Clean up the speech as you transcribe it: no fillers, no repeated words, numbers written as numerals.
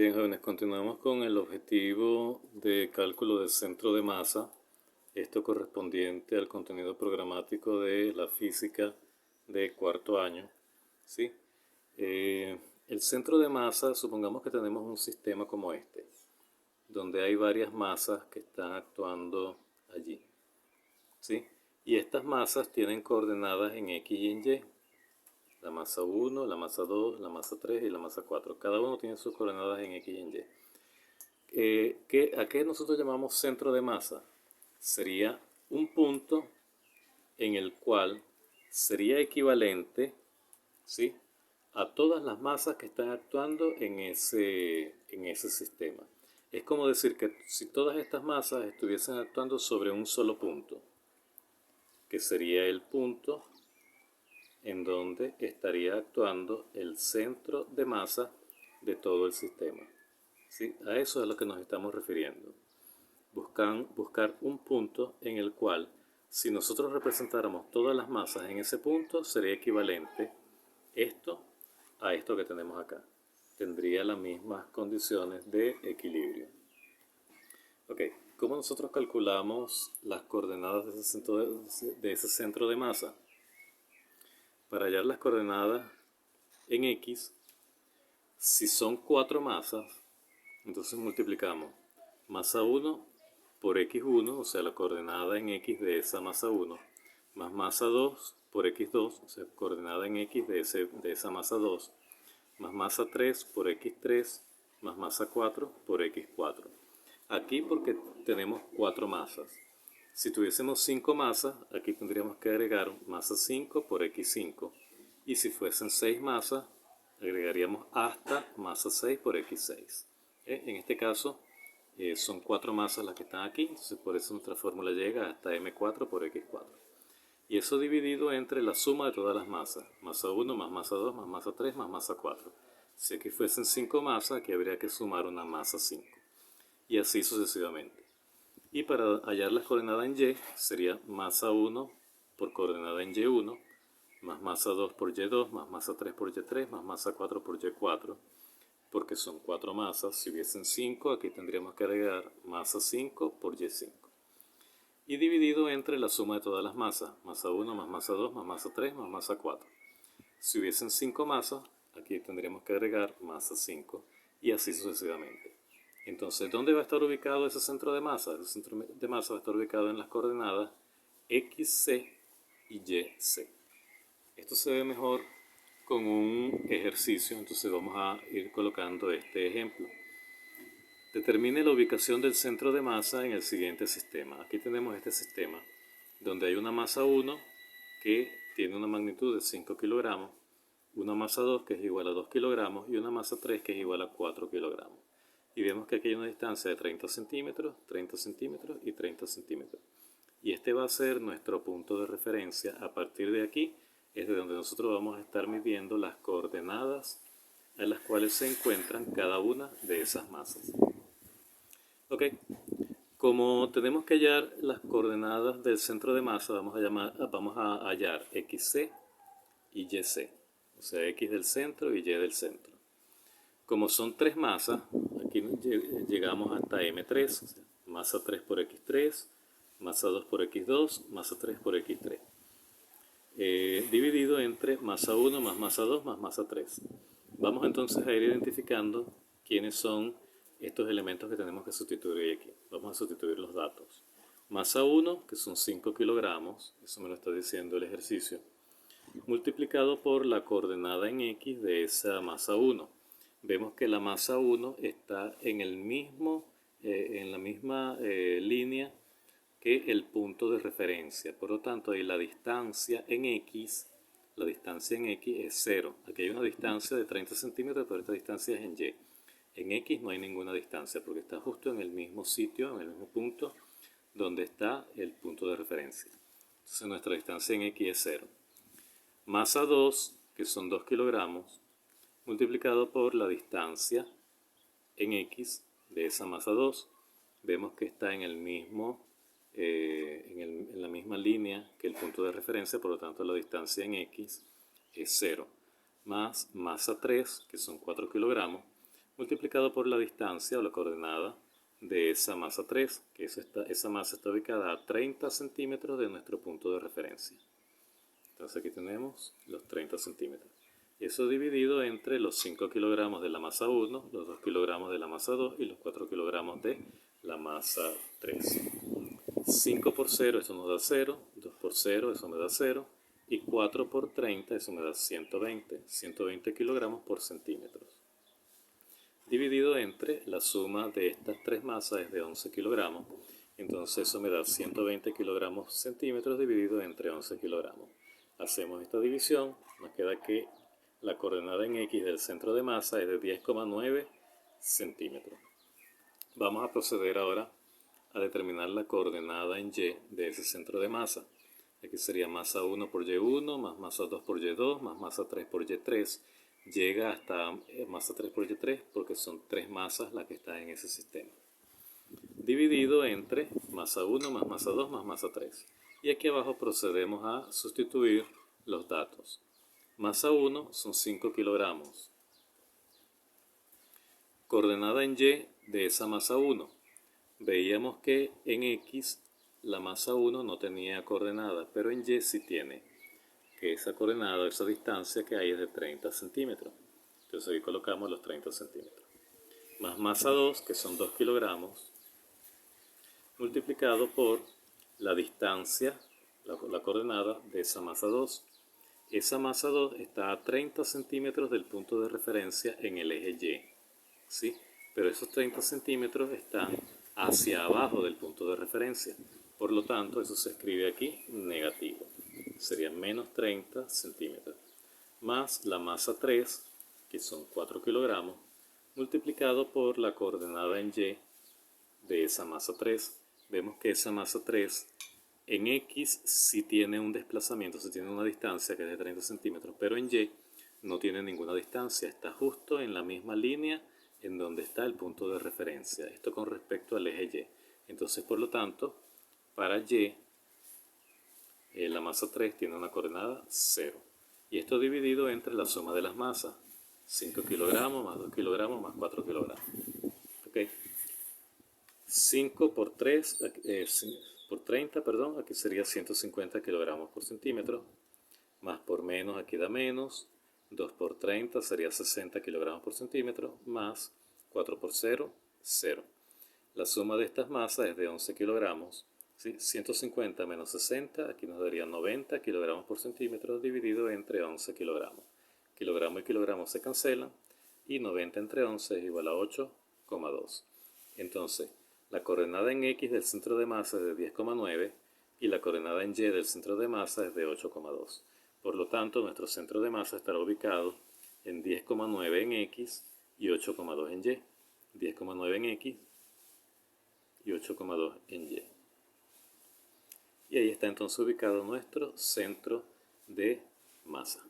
Bien, jóvenes, continuamos con el objetivo de cálculo del centro de masa, esto correspondiente al contenido programático de la física de cuarto año. ¿Sí? El centro de masa, supongamos que tenemos un sistema como este, donde hay varias masas que están actuando allí. ¿Sí? Y estas masas tienen coordenadas en X y en Y. La masa 1, la masa 2, la masa 3 y la masa 4. Cada uno tiene sus coordenadas en X y en Y. ¿A qué nosotros llamamos centro de masa? Sería un punto en el cual sería equivalente, ¿sí?, a todas las masas que están actuando en ese sistema. Es como decir que si todas estas masas estuviesen actuando sobre un solo punto, que sería el punto en donde estaría actuando el centro de masa de todo el sistema. ¿Sí? A eso es a lo que nos estamos refiriendo. Buscar un punto en el cual, si nosotros representáramos todas las masas en ese punto, sería equivalente esto a esto que tenemos acá. Tendría las mismas condiciones de equilibrio. Ok, ¿cómo nosotros calculamos las coordenadas de ese centro de masa? Para hallar las coordenadas en X, si son 4 masas, entonces multiplicamos masa 1 por x1, o sea, la coordenada en x de esa masa 1, más masa 2 por x2, o sea, coordenada en x de esa masa 2, más masa 3 por x3, más masa 4 por x4. Aquí porque tenemos 4 masas. Si tuviésemos 5 masas, aquí tendríamos que agregar masa 5 por x5. Y si fuesen 6 masas, agregaríamos hasta masa 6 por x6. En este caso son 4 masas las que están aquí, entonces por eso nuestra fórmula llega hasta m4 por x4. Y eso dividido entre la suma de todas las masas, masa 1 más masa 2 más masa 3 más masa 4. Si aquí fuesen 5 masas, aquí habría que sumar una masa 5. Y así sucesivamente. Y para hallar las coordenadas en Y, sería masa 1 por coordenada en Y1, más masa 2 por Y2, más masa 3 por Y3, más masa 4 por Y4, porque son 4 masas. Si hubiesen 5, aquí tendríamos que agregar masa 5 por Y5. Y dividido entre la suma de todas las masas, masa 1 más masa 2 más masa 3 más masa 4. Si hubiesen 5 masas, aquí tendríamos que agregar masa 5 y así sucesivamente. Entonces, ¿dónde va a estar ubicado ese centro de masa? Ese centro de masa va a estar ubicado en las coordenadas XC y YC. Esto se ve mejor con un ejercicio, entonces vamos a ir colocando este ejemplo. Determine la ubicación del centro de masa en el siguiente sistema. Aquí tenemos este sistema donde hay una masa 1 que tiene una magnitud de 5 kilogramos, una masa 2 que es igual a 2 kilogramos y una masa 3 que es igual a 4 kilogramos. Y vemos que aquí hay una distancia de 30 centímetros, 30 centímetros y 30 centímetros. Y este va a ser nuestro punto de referencia. A partir de aquí es de donde nosotros vamos a estar midiendo las coordenadas en las cuales se encuentran cada una de esas masas. Ok, como tenemos que hallar las coordenadas del centro de masa, vamos a hallar XC y YC, o sea, X del centro y Y del centro. Como son 3 masas, aquí llegamos hasta M3, o sea, masa 3 por X3, masa 2 por X2, masa 3 por X3. Dividido entre masa 1 más masa 2 más masa 3. Vamos entonces a ir identificando quiénes son estos elementos que tenemos que sustituir aquí. Vamos a sustituir los datos. Masa 1, que son 5 kilogramos, eso me lo está diciendo el ejercicio, multiplicado por la coordenada en X de esa masa 1. Vemos que la masa 1 está en la misma línea que el punto de referencia. Por lo tanto, ahí la distancia en X es 0. Aquí hay una distancia de 30 centímetros, pero esta distancia es en Y. En X no hay ninguna distancia porque está justo en el mismo sitio, en el mismo punto donde está el punto de referencia. Entonces nuestra distancia en X es 0. Masa 2, que son 2 kilogramos, multiplicado por la distancia en X de esa masa 2. Vemos que está en la misma línea que el punto de referencia, por lo tanto la distancia en X es 0. Más masa 3, que son 4 kilogramos, multiplicado por la distancia o la coordenada de esa masa 3, que esa masa está ubicada a 30 centímetros de nuestro punto de referencia. Entonces aquí tenemos los 30 centímetros. Eso dividido entre los 5 kilogramos de la masa 1, los 2 kilogramos de la masa 2 y los 4 kilogramos de la masa 3. 5 por 0, eso nos da 0, 2 por 0, eso me da 0, y 4 por 30, eso me da 120 kilogramos por centímetros. Dividido entre la suma de estas tres masas es de 11 kilogramos, entonces eso me da 120 kilogramos centímetros dividido entre 11 kilogramos. Hacemos esta división, nos queda que la coordenada en X del centro de masa es de 10,9 centímetros. Vamos a proceder ahora a determinar la coordenada en Y de ese centro de masa. Aquí sería masa 1 por Y1, más masa 2 por Y2, más masa 3 por Y3. Llega hasta masa 3 por Y3 porque son tres masas las que están en ese sistema. Dividido entre masa 1 más masa 2 más masa 3. Y aquí abajo procedemos a sustituir los datos. Masa 1 son 5 kilogramos. Coordenada en Y de esa masa 1. Veíamos que en X la masa 1 no tenía coordenada, pero en Y sí tiene, que esa coordenada, esa distancia que hay es de 30 centímetros. Entonces ahí colocamos los 30 centímetros. Más masa 2, que son 2 kilogramos, multiplicado por la distancia, la coordenada de esa masa 2. Esa masa 2 está a 30 centímetros del punto de referencia en el eje Y, ¿sí? Pero esos 30 centímetros están hacia abajo del punto de referencia. Por lo tanto, eso se escribe aquí negativo. Sería menos 30 centímetros. Más la masa 3, que son 4 kilogramos, multiplicado por la coordenada en Y de esa masa 3. Vemos que esa masa 3 en X sí tiene un desplazamiento, sí tiene una distancia que es de 30 centímetros, pero en Y no tiene ninguna distancia, está justo en la misma línea en donde está el punto de referencia. Esto con respecto al eje Y. Entonces, por lo tanto, para Y, la masa 3 tiene una coordenada 0. Y esto dividido entre la suma de las masas. 5 kilogramos más 2 kilogramos más 4 kilogramos. ¿Okay? 5 por 3, por 30, perdón, aquí sería 150 kilogramos por centímetro. Más por menos, aquí da menos. 2 por 30 sería 60 kilogramos por centímetro, más 4 por 0, 0. La suma de estas masas es de 11 kilogramos. ¿Sí? 150 menos 60, aquí nos daría 90 kilogramos por centímetro dividido entre 11 kilogramos. Kilogramo y kilogramo se cancelan y 90 entre 11 es igual a 8,2. Entonces, la coordenada en X del centro de masa es de 10,9 y la coordenada en Y del centro de masa es de 8,2. Por lo tanto, nuestro centro de masa estará ubicado en 10,9 en X y 8,2 en Y. 10,9 en X y 8,2 en Y. Y ahí está entonces ubicado nuestro centro de masa.